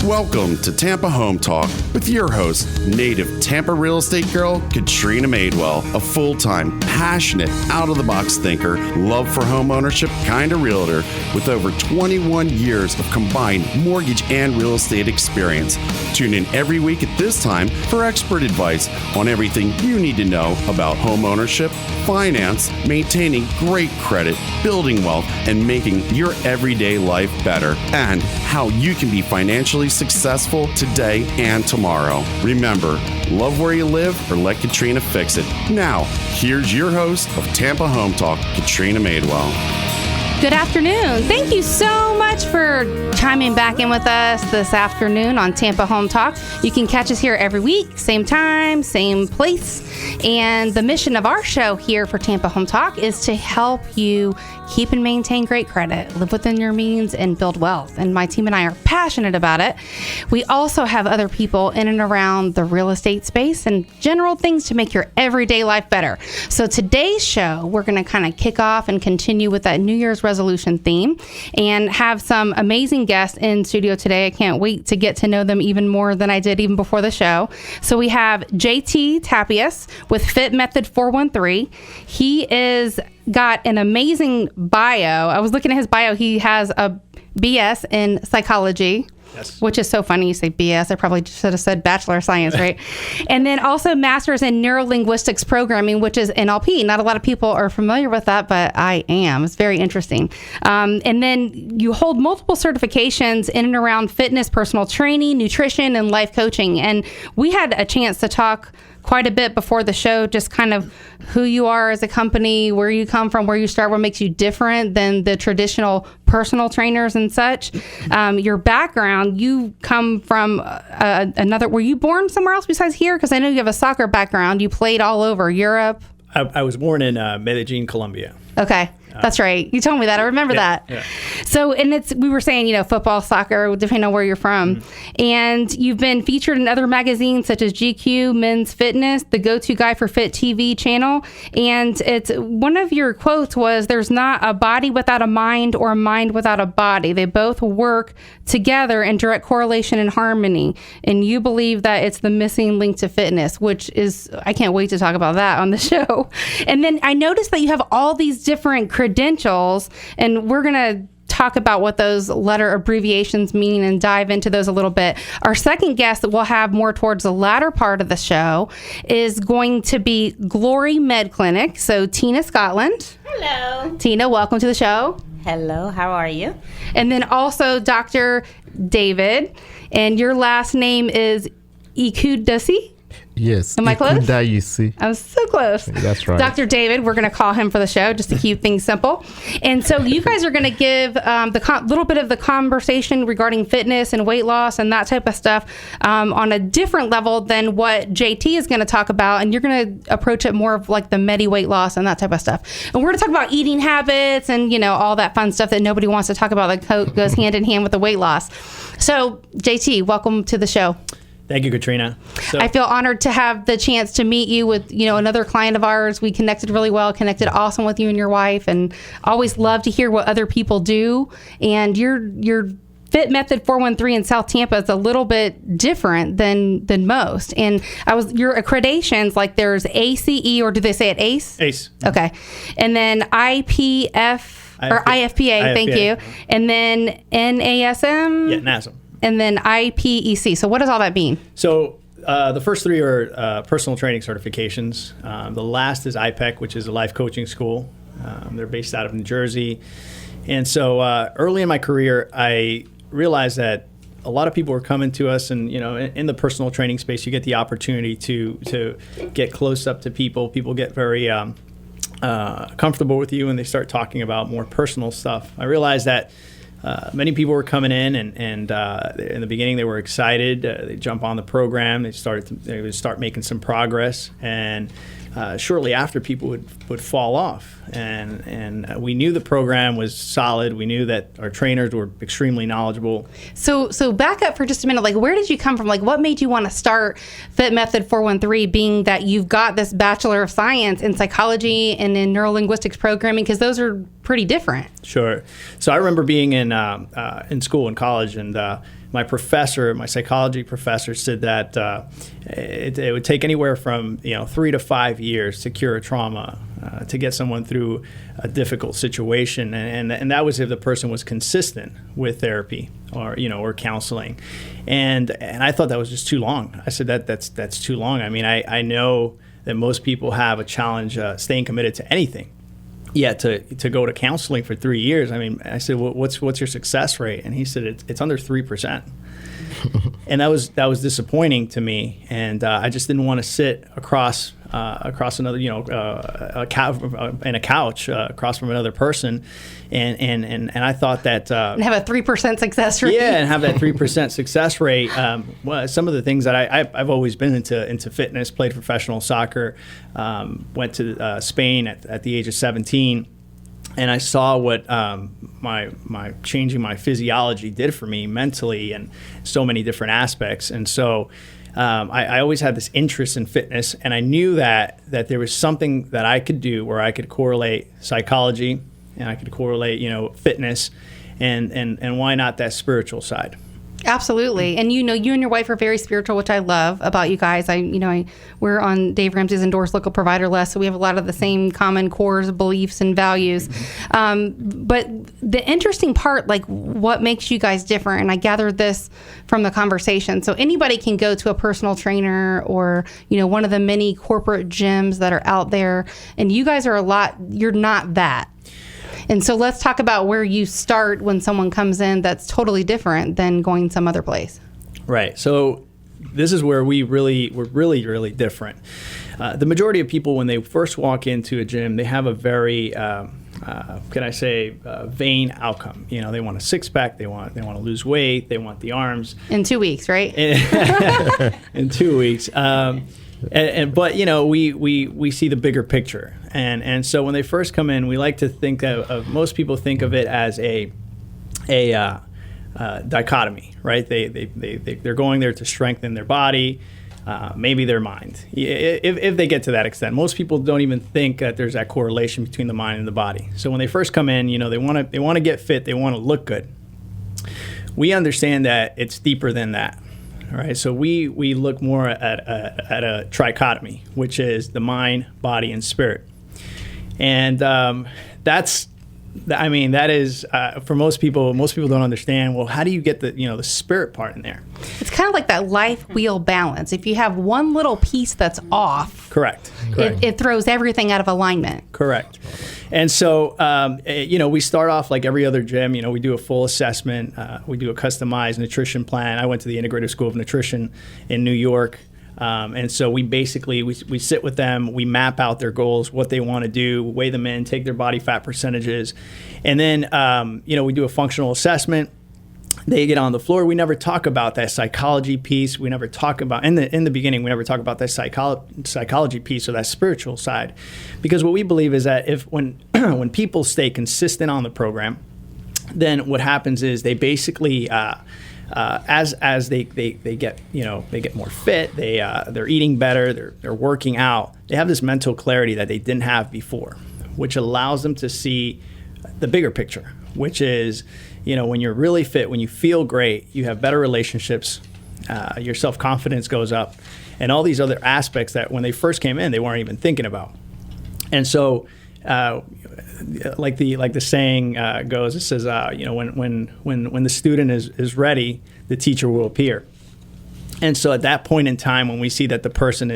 Welcome to Tampa Home Talk with your host, native Tampa real estate girl, Katrina Madewell, a full-time, passionate, out-of-the-box thinker, love for home ownership kind of realtor with over 21 years of combined mortgage and real estate experience. Tune in every week at this time for expert advice on everything you need to know about home ownership, finance, maintaining great credit, building wealth, and making your everyday life better, and how you can be financially successful today and tomorrow. Remember, love where you live or let Katrina fix it. Now, here's your host of Tampa Home Talk, Katrina Madewell. Good afternoon. Thank you so much for chiming back in with us this afternoon on Tampa Home Talk. You can catch us here every week, same time, same place. And the mission of our show here for Tampa Home Talk is to help you keep and maintain great credit, live within your means, and build wealth. And my team and I are passionate about it. We also have other people in and around the real estate space and general things to make your everyday life better. So today's show, we're going to kind of kick off and continue with that New Year's resolution theme and have some amazing guests in studio today. I can't wait to get to know them even more than I did even before the show. So we have JT Tapias with Fit Method 413. He is got an amazing bio. I was looking at his bio. He has a BS in psychology. Yes. Which is so funny. You say BS. I probably should have said Bachelor of Science, right? And then also Master's in Neurolinguistics Programming, which is NLP. Not a lot of people are familiar with that, but I am. It's very interesting. And then you hold multiple certifications in and around fitness, personal training, nutrition, and life coaching. And we had a chance to talk quite a bit before the show, just kind of who you are as a company, where you come from, where you start, what makes you different than the traditional personal trainers and such. Your background, you come from were you born somewhere else besides here? Because I know you have a soccer background. You played all over Europe. I was born in Medellin, Colombia. Okay. That's right. You told me that. I remember that. Yeah. So, and we were saying, football, soccer, depending on where you're from. Mm-hmm. And you've been featured in other magazines such as GQ, Men's Fitness, the go-to guy for Fit TV channel. And it's one of your quotes was, "There's not a body without a mind or a mind without a body. They both work together in direct correlation and harmony." And you believe that it's the missing link to fitness, which is, I can't wait to talk about that on the show. And then I noticed that you have all these different credentials, and we're going to talk about what those letter abbreviations mean and dive into those a little bit. Our second guest that we'll have more towards the latter part of the show is going to be Glory Med Clinic. So Tina Scottland. Hello. Tina, welcome to the show. Hello, how are you? And then also Dr. David, and your last name is Ikudayisi? Yes. Am I close? Ikudayisi. I'm so close. That's right. Dr. David, we're going to call him for the show just to keep things simple. And so you guys are going to give the little bit of the conversation regarding fitness and weight loss and that type of stuff on a different level than what JT is going to talk about. And you're going to approach it more of like the Medi weight loss and that type of stuff. And we're going to talk about eating habits and, all that fun stuff that nobody wants to talk about that goes hand in hand with the weight loss. So JT, welcome to the show. Thank you, Katrina. So, I feel honored to have the chance to meet you with, another client of ours. We connected really well, connected awesome with you and your wife, and always love to hear what other people do. And your Fit Method 413 in South Tampa is a little bit different than most. And your accreditations, like there's ACE, or do they say it ACE? ACE. Okay. And then IFPA, thank you. And then NASM? Yeah, NASM. And then IPEC. So what does all that mean? So the first three are personal training certifications. The last is IPEC, which is a life coaching school. They're based out of New Jersey. And so early in my career, I realized that a lot of people were coming to us, and in the personal training space, you get the opportunity to get close up to people. People get very comfortable with you, and they start talking about more personal stuff. I realized that many people were coming in, and in the beginning they were excited. They jump on the program. They would start making some progress, and shortly after, people would fall off. And we knew the program was solid. We knew that our trainers were extremely knowledgeable. So back up for just a minute. Like, where did you come from? Like, what made you want to start Fit Method 413, being that you've got this Bachelor of Science in psychology and in neurolinguistics programming? Because those are pretty different. Sure. So I remember being in school, in college, and my psychology professor said that it would take anywhere from 3 to 5 years to cure a trauma, to get someone through a difficult situation, and that was if the person was consistent with therapy or counseling, and I thought that was just too long. I said that's too long. I mean, I know that most people have a challenge staying committed to anything. Yet to go to counseling for 3 years, I mean, I said, well, what's your success rate? And he said it's under 3%. And that was disappointing to me, and I just didn't want to sit across another, a couch across from another person, and I thought that and have a 3% success rate. Yeah, and have that 3% success rate. Well, some of the things that I've always been into fitness, played professional soccer, went to Spain at the age of 17. And I saw what my changing my physiology did for me mentally and so many different aspects. And so I always had this interest in fitness, and I knew that there was something that I could do where I could correlate psychology and I could correlate, fitness, and why not that spiritual side. Absolutely. And you and your wife are very spiritual, which I love about you guys. We're on Dave Ramsey's endorsed local provider list, so we have a lot of the same common cores, beliefs, and values. But the interesting part, like what makes you guys different, and I gathered this from the conversation. So anybody can go to a personal trainer or, one of the many corporate gyms that are out there, and you guys are you're not that. And so let's talk about where you start when someone comes in that's totally different than going some other place. Right. So this is where we're really different. The majority of people, when they first walk into a gym, they have a very, vain outcome. They want a six-pack, they want to lose weight, they want the arms. In 2 weeks, right? In 2 weeks. But we see the bigger picture, and so when they first come in, we like to think of most people think of it as a dichotomy, right? They're going there to strengthen their body, maybe their mind, if they get to that extent. Most people don't even think that there's that correlation between the mind and the body. So when they first come in, they want to get fit, they want to look good. We understand that it's deeper than that. All right, so we look more at a trichotomy, which is the mind, body, and spirit, and that is for most people. Most people don't understand. Well, how do you get the spirit part in there? It's kind of like that life wheel balance. If you have one little piece that's off, correct. It throws everything out of alignment. Correct. And so, we start off like every other gym. We do a full assessment. We do a customized nutrition plan. I went to the Integrative School of Nutrition in New York. And so we basically, we sit with them, we map out their goals, what they want to do, weigh them in, take their body fat percentages. And then, we do a functional assessment. They get on the floor. We never talk about that psychology piece. We never talk about, in the beginning, we never talk about that psychology piece or that spiritual side. Because what we believe is that when people stay consistent on the program, then what happens is they basically, as they get more fit, they're eating better, they're working out, they have this mental clarity that they didn't have before, which allows them to see the bigger picture, which is, when you're really fit, when you feel great, you have better relationships, your self-confidence goes up, and all these other aspects that when they first came in, they weren't even thinking about. And so, like the saying goes, it says, when the student is ready, the teacher will appear. And so at that point in time, when we see that the person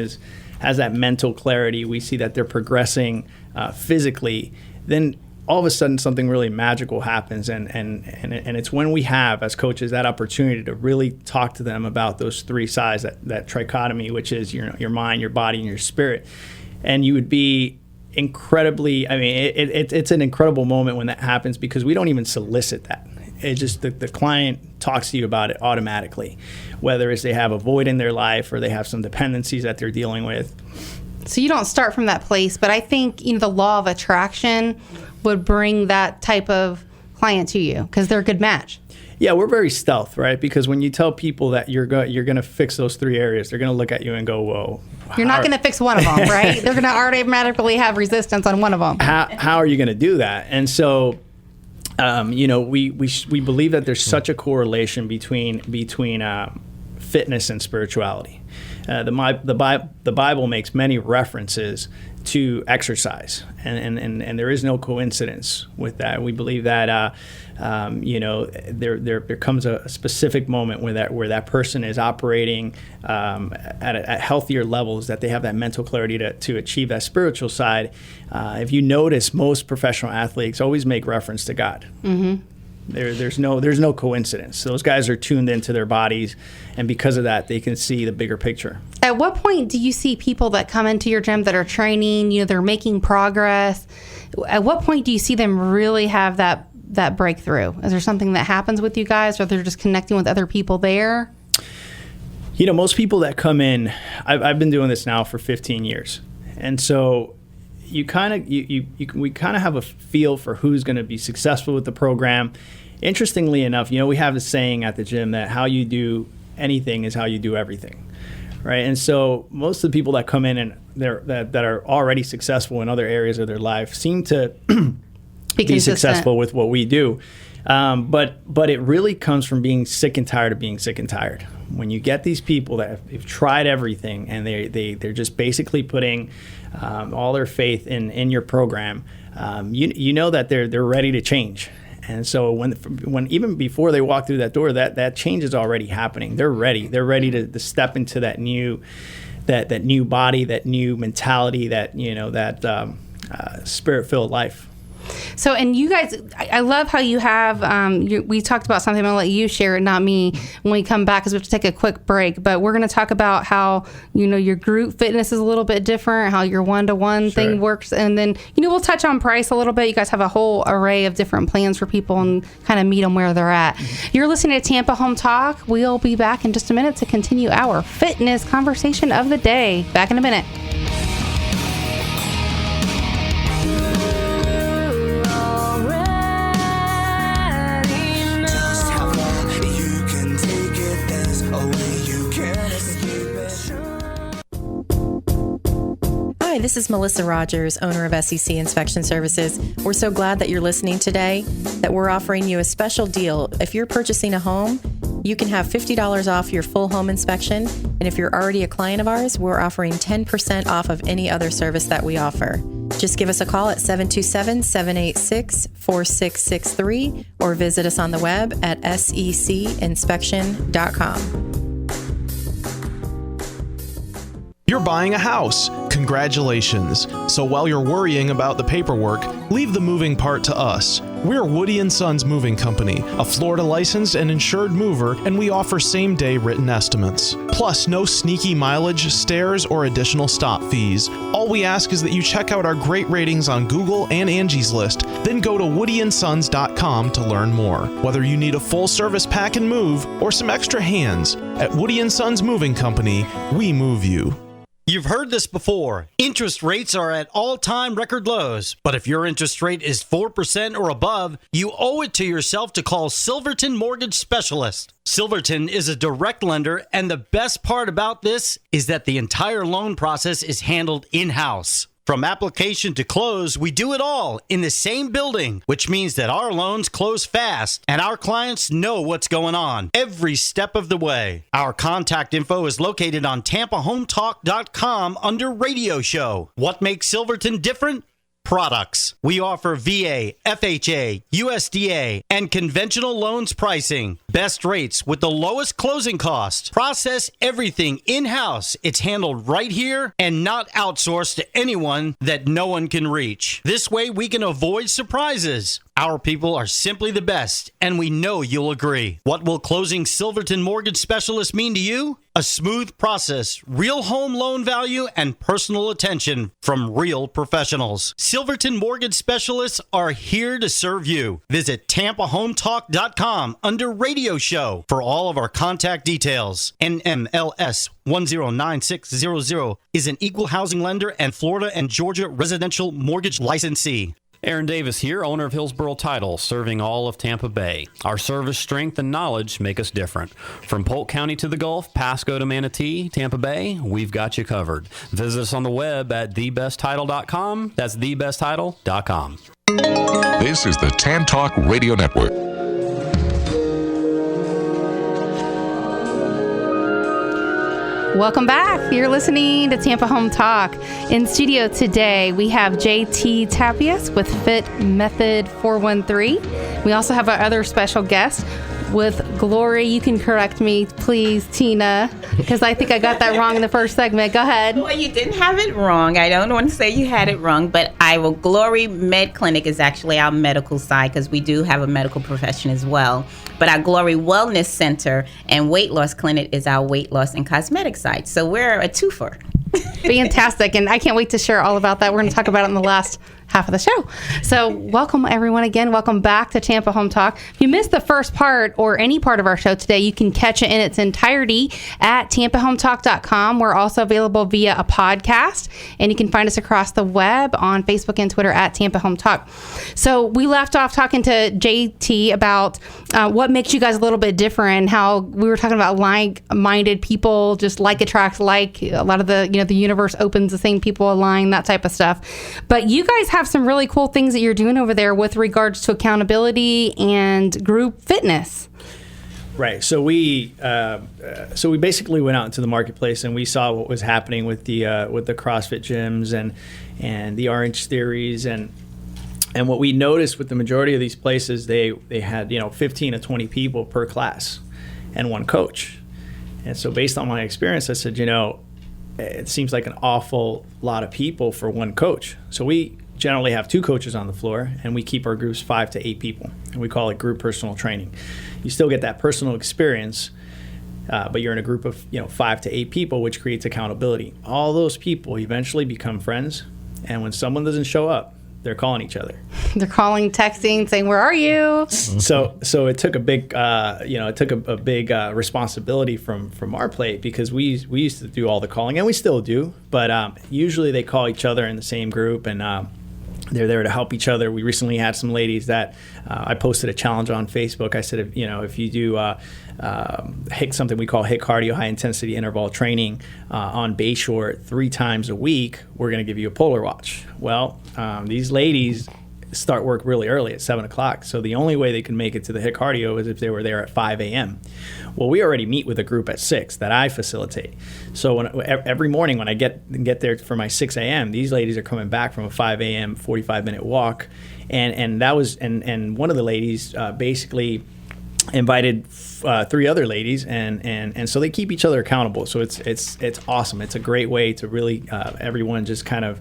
has that mental clarity, we see that they're progressing physically, then all of a sudden something really magical happens, and it's when we have, as coaches, that opportunity to really talk to them about those three sides, that trichotomy, which is your mind, your body, and your spirit. And you would be incredibly, it's an incredible moment when that happens, because we don't even solicit that. It just, the client talks to you about it automatically, whether it's they have a void in their life or they have some dependencies that they're dealing with. So you don't start from that place, but I think the law of attraction would bring that type of client to you because they're a good match. Yeah, we're very stealth, right? Because when you tell people that you're going to fix those 3 areas, they're going to look at you and go, "Whoa." You're not going to fix one of them, right? They're going to automatically have resistance on one of them. How are you going to do that? And so, we believe that there's such a correlation between fitness and spirituality. The Bible makes many references to exercise, and there is no coincidence with that. We believe that there comes a specific moment where that person is operating at healthier levels, that they have that mental clarity to achieve that spiritual side. If you notice, most professional athletes always make reference to God. Mm-hmm. There's no coincidence. Those guys are tuned into their bodies, and because of that, they can see the bigger picture. At what point do you see people that come into your gym that are training, they're making progress? At what point do you see them really have that breakthrough? Is there something that happens with you guys, or they're just connecting with other people there? Most people that come in, I've been doing this now for 15 years, and so we kind of have a feel for who's going to be successful with the program. Interestingly enough, we have a saying at the gym that how you do anything is how you do everything, right? And so most of the people that come in and that are already successful in other areas of their life seem to be successful with what we do. But it really comes from being sick and tired of being sick and tired. When you get these people that have tried everything and they're just basically putting all their faith in your program, you know that they're ready to change. And so when even before they walk through that door, that change is already happening. They're ready. They're ready to step into that new body, that new mentality, that spirit-filled life. So, and you guys, I love how you have, we talked about something, I'm going to let you share it, not me, when we come back, because we have to take a quick break. But we're going to talk about how, your group fitness is a little bit different, how your one-to-one thing works. And then, we'll touch on price a little bit. You guys have a whole array of different plans for people and kind of meet them where they're at. Mm-hmm. You're listening to Tampa Home Talk. We'll be back in just a minute to continue our fitness conversation of the day. Back in a minute. Hi, this is Melissa Rogers, owner of SEC Inspection Services. We're so glad that you're listening today, that we're offering you a special deal. If you're purchasing a home, you can have $50 off your full home inspection. And if you're already a client of ours, we're offering 10% off of any other service that we offer. Just give us a call at 727-786-4663 or visit us on the web at secinspection.com. You're buying a house. Congratulations. So while you're worrying about the paperwork, leave the moving part to us. We're Woody & Sons Moving Company, a Florida licensed and insured mover, and we offer same-day written estimates. Plus, no sneaky mileage, stairs, or additional stop fees. All we ask is that you check out our great ratings on Google and Angie's List, then go to woodyandsons.com to learn more. Whether you need a full-service pack and move or some extra hands, at Woody & Sons Moving Company, we move you. You've heard this before. Interest rates are at all-time record lows. But if your interest rate is 4% or above, you owe it to yourself to call Silverton Mortgage Specialist. Silverton is a direct lender, and the best part about this is that the entire loan process is handled in-house. From application to close, we do it all in the same building, which means that our loans close fast and our clients know what's going on every step of the way. Our contact info is located on TampaHometalk.com under Radio Show. What makes Silverton different? Products. We offer VA, FHA, USDA, and conventional loans pricing. Best rates with the lowest closing cost. Process everything in-house. It's handled right here and not outsourced to anyone that no one can reach. This way we can avoid surprises. Our people are simply the best, and we know you'll agree. What will closing Silverton Mortgage Specialist mean to you? A smooth process, real home loan value, and personal attention from real professionals. Silverton Mortgage Specialists are here to serve you. Visit TampaHometalk.com under Radio Show for all of our contact details. NMLS 109600 is an equal housing lender and Florida and Georgia residential mortgage licensee. Aaron Davis here, owner of Hillsboro Title, serving all of Tampa Bay. Our service, strength, and knowledge make us different. From Polk County to the Gulf, Pasco to Manatee, Tampa Bay, we've got you covered. Visit us on the web at thebesttitle.com. That's thebesttitle.com. This is the Tan Talk Radio Network. Welcome back. You're listening to Tampa Home Talk. In studio today, we have JT Tapias with Fit Method 413. We also have our other special guest with Glory. You can correct me, please, Tina, because I think I got that wrong in the first segment. Go ahead. Well, you didn't have it wrong. I don't want to say you had it wrong, but Glory Med Clinic is actually our medical side because we do have a medical profession as well. But our Glory Wellness Center and Weight Loss Clinic is our weight loss and cosmetic side. So we're a twofer. Fantastic. And I can't wait to share all about that. We're going to talk about it in the last half of the show. So welcome everyone again. Welcome back to Tampa Home Talk. If you missed the first part or any part of our show today, you can catch it in its entirety at tampahometalk.com. We're also available via a podcast, and you can find us across the web on Facebook and Twitter at Tampa Home Talk. So we left off talking to JT about what makes you guys a little bit different, how we were talking about like-minded people, just like attracts like. A lot of the universe opens, the same people align, that type of stuff. But you guys have some really cool things that you're doing over there with regards to accountability and group fitness. Right. So we basically went out into the marketplace and we saw what was happening with the CrossFit gyms and the Orange Theories and what we noticed with the majority of these places, they had 15 to 20 people per class and one coach. And so based on my experience, I said, it seems like an awful lot of people for one coach. So we generally have two coaches on the floor, and we keep our groups 5 to 8 people, and we call it group personal training. You still get that personal experience, but you're in a group of 5 to 8 people, which creates accountability. All those people eventually become friends, and when someone doesn't show up, they're calling each other. They're calling, texting, saying, "Where are you?" So it took a big, responsibility from our plate because we used to do all the calling, and we still do. But usually they call each other in the same group, and they're there to help each other. We recently had some ladies that I posted a challenge on Facebook. I said, if you do HIIT, something we call HIIT cardio, high intensity interval training on Bayshore 3 times a week, we're going to give you a Polar watch. Well, these ladies start work really early at 7 o'clock. So the only way they can make it to the HIIT cardio is if they were there at 5 a.m. Well, we already meet with a group at 6 that I facilitate. So every morning when I get there for my 6 a.m., these ladies are coming back from a 5 a.m. 45-minute walk. And that was and one of the ladies basically invited 3 other ladies, and so they keep each other accountable. So it's awesome. It's a great way to really everyone just kind of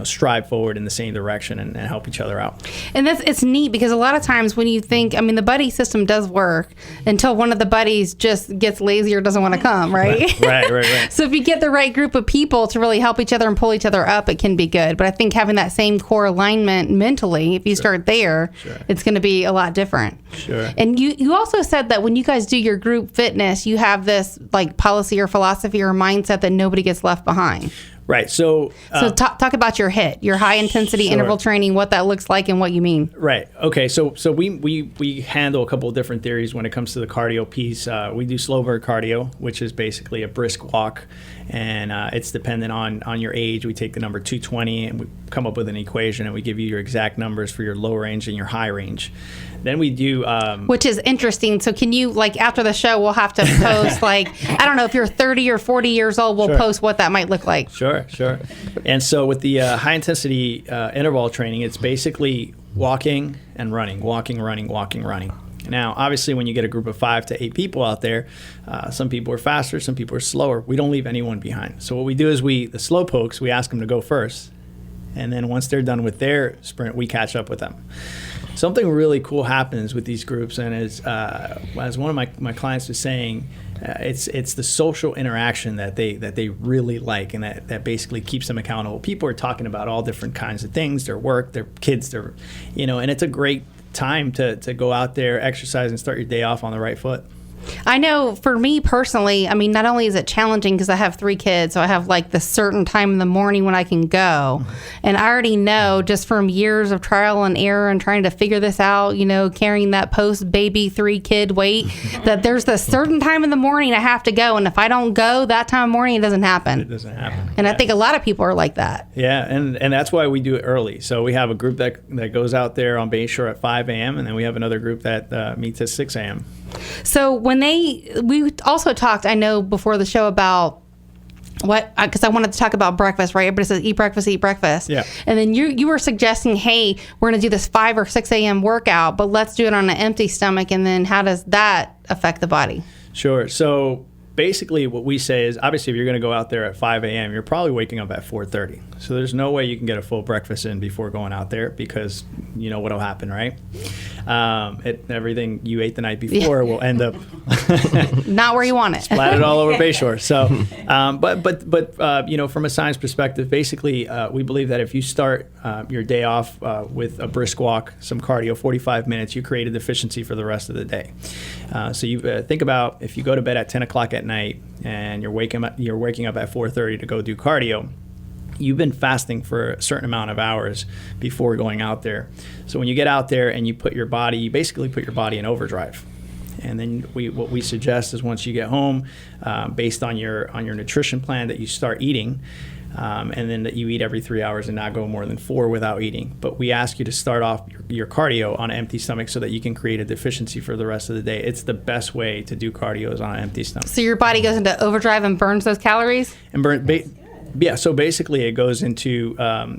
strive forward in the same direction and help each other out. And it's neat because a lot of times when you think, the buddy system does work until one of the buddies just gets lazy or doesn't want to come, right? Right. So if you get the right group of people to really help each other and pull each other up, it can be good. But I think having that same core alignment mentally, if you start there, it's going to be a lot different. Sure. And you also said that when you guys do your group fitness, you have this like policy or philosophy or mindset that nobody gets left behind. Right. So talk about your HIIT, your high intensity interval training, what that looks like and what you mean. Right. Okay. So we handle a couple of different theories when it comes to the cardio piece. We do slow burn cardio, which is basically a brisk walk, and it's dependent on your age. We take the number 220 and we come up with an equation, and we give you your exact numbers for your low range and your high range. Then we do... which is interesting. So can you, after the show, we'll have to post, I don't know, if you're 30 or 40 years old, we'll post what that might look like. Sure. And so with the high-intensity interval training, it's basically walking and running, walking, running, walking, running. Now, obviously, when you get a group of 5 to 8 people out there, some people are faster, some people are slower. We don't leave anyone behind. So what we do is the slow pokes, we ask them to go first. And then once they're done with their sprint, we catch up with them. Something really cool happens with these groups, and as one of my clients was saying, it's the social interaction that they really like, and that basically keeps them accountable. People are talking about all different kinds of things, their work, their kids, and it's a great time to go out there, exercise, and start your day off on the right foot. I know for me personally, I mean, not only is it challenging because I have 3 kids, so I have like the certain time in the morning when I can go. And I already know just from years of trial and error and trying to figure this out, you know, carrying that post-baby 3-kid weight, that there's the certain time in the morning I have to go. And if I don't go that time of morning, it doesn't happen. It doesn't happen. And I think a lot of people are like that. Yeah, and that's why we do it early. So we have a group that goes out there on Bayshore at 5 a.m., and then we have another group that meets at 6 a.m. So we also talked, I know, before the show about because I wanted to talk about breakfast, right? Everybody says eat breakfast, eat breakfast. Yeah. And then you were suggesting, hey, we're going to do this 5 or 6 a.m. workout, but let's do it on an empty stomach. And then how does that affect the body? Sure. So basically what we say is, obviously, if you're going to go out there at 5 a.m., you're probably waking up at 4:30. So there's no way you can get a full breakfast in before going out there, because you know what'll happen, right? Everything you ate the night before will end up not where you want it. splattered all over Bayshore. So, but you know, from a science perspective, basically, we believe that if you start your day off with a brisk walk, some cardio, 45 minutes, you create a deficiency for the rest of the day. So you think about if you go to bed at 10 o'clock at night and you're waking up at 4:30 to go do cardio. You've been fasting for a certain amount of hours before going out there. So when you get out there and you basically put your body in overdrive. And then what we suggest is once you get home, based on your nutrition plan, that you start eating, and then that you eat every 3 hours and not go more than 4 without eating. But we ask you to start off your cardio on an empty stomach so that you can create a deficiency for the rest of the day. It's the best way to do cardio is on an empty stomach. So your body goes into overdrive and burns those calories? Yeah, so basically it goes into,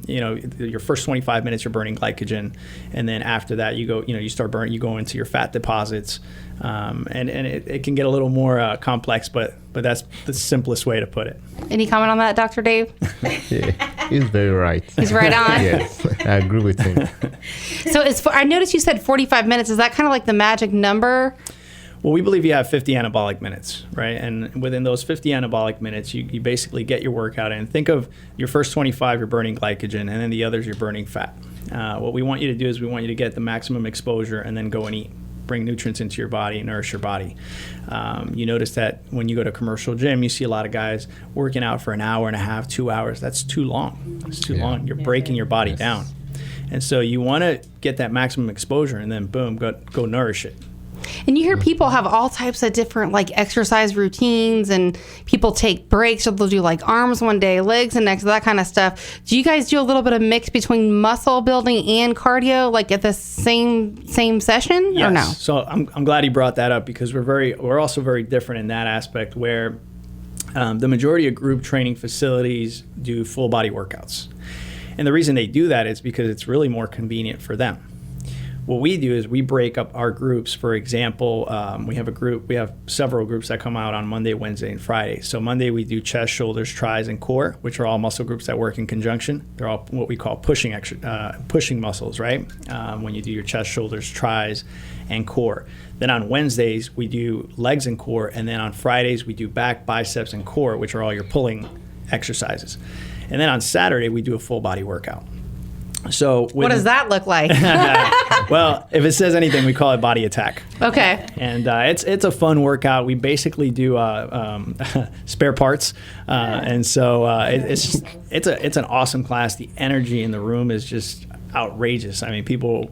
your first 25 minutes you're burning glycogen, and then after that you go into your fat deposits, and it can get a little more complex, but that's the simplest way to put it. Any comment on that, Dr. Dave? Yeah, he's very right. He's right on? Yes, I agree with him. So I noticed you said 45 minutes. Is that kind of like the magic number? Well, we believe you have 50 anabolic minutes, right? And within those 50 anabolic minutes, you basically get your workout in. Think of your first 25, you're burning glycogen, and then the others, you're burning fat. What we want you to do is we want you to get the maximum exposure and then go and eat. Bring nutrients into your body, nourish your body. You notice that when you go to a commercial gym, you see a lot of guys working out for an hour and a half, 2 hours. That's too long. It's too long. You're breaking your body down. And so you want to get that maximum exposure and then boom, go nourish it. And you hear people have all types of different like exercise routines, and people take breaks, or they'll do like arms one day, legs the next, that kind of stuff. Do you guys do a little bit of mix between muscle building and cardio, like at the same session, yes. Or no? So I'm glad you brought that up, because we're also very different in that aspect, where the majority of group training facilities do full body workouts. And the reason they do that is because it's really more convenient for them. What we do is we break up our groups. For example, we have several groups that come out on Monday, Wednesday, and Friday. So Monday we do chest, shoulders, tris, and core, which are all muscle groups that work in conjunction. They're all what we call pushing muscles, right? When you do your chest, shoulders, tris, and core. Then on Wednesdays we do legs and core, and then on Fridays we do back, biceps, and core, which are all your pulling exercises. And then on Saturday we do a full body workout. So what does that look like? Well, if it says anything, we call it body attack. Okay. And it's a fun workout. We basically do spare parts, and so it's an awesome class. The energy in the room is just outrageous. I mean, people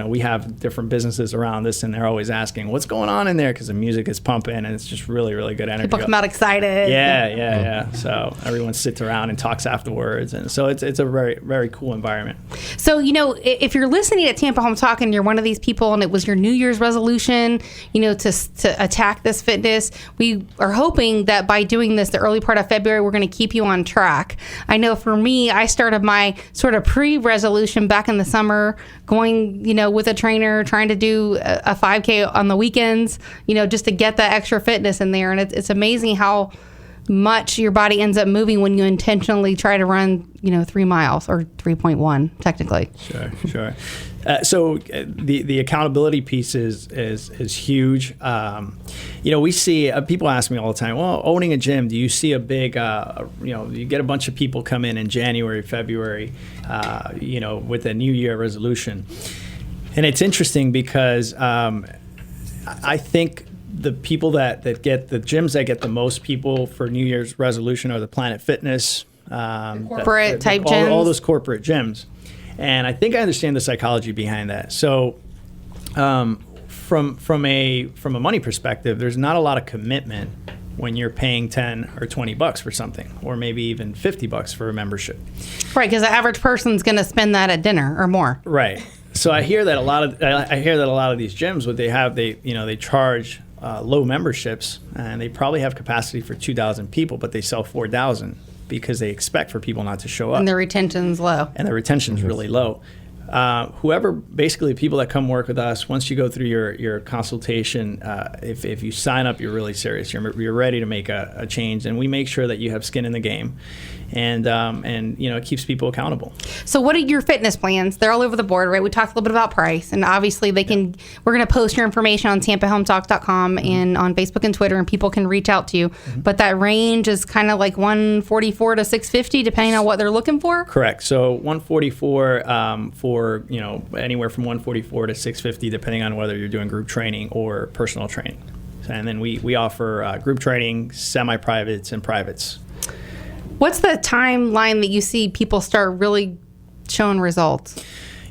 we have different businesses around this, and they're always asking what's going on in there, because the music is pumping and it's just really, really good energy. People come out excited. Yeah. So everyone sits around and talks afterwards, and so it's a very, very cool environment. So if you're listening at Tampa Home Talk and you're one of these people, and it was your New Year's resolution, to attack this fitness, we are hoping that by doing this the early part of February, we're going to keep you on track. I know for me, I started my sort of pre-resolution back in the summer, going with a trainer, trying to do a 5K on the weekends, just to get that extra fitness in there. And it's amazing how much your body ends up moving when you intentionally try to run, 3 miles, or 3.1 technically. Sure. So the accountability piece is huge. We see people ask me all the time, well, owning a gym, do you see a big, you get a bunch of people come in January, February, with a New Year resolution. And it's interesting because I think the people that get the gyms that get the most people for New Year's resolution are the Planet Fitness, corporate type all, gyms, all those corporate gyms. And I think I understand the psychology behind that. So, from a money perspective, there's not a lot of commitment when you're paying $10 or $20 for something, or maybe even $50 for a membership. Right, because the average person's going to spend that at dinner or more. Right. So I hear that a lot of these gyms, what they have, they charge low memberships, and they probably have capacity for 2,000 people, but they sell 4,000 because they expect for people not to show up. And the retention's low. And the retention's really low. Basically people that come work with us, once you go through your consultation, if you sign up, you're really serious. You're ready to make a change, and we make sure that you have skin in the game, and it keeps people accountable. So what are your fitness plans? They're all over the board, right? We talked a little bit about price, and obviously we're going to post your information on TampaHometalk.com and on Facebook and Twitter, and people can reach out to you. But that range is kind of like 144 to 650, depending on what they're looking for. Correct. So 144 for anywhere from 144 to 650, depending on whether you're doing group training or personal training. And then we offer group training, semi-privates, and privates. What's the timeline that you see people start really showing results?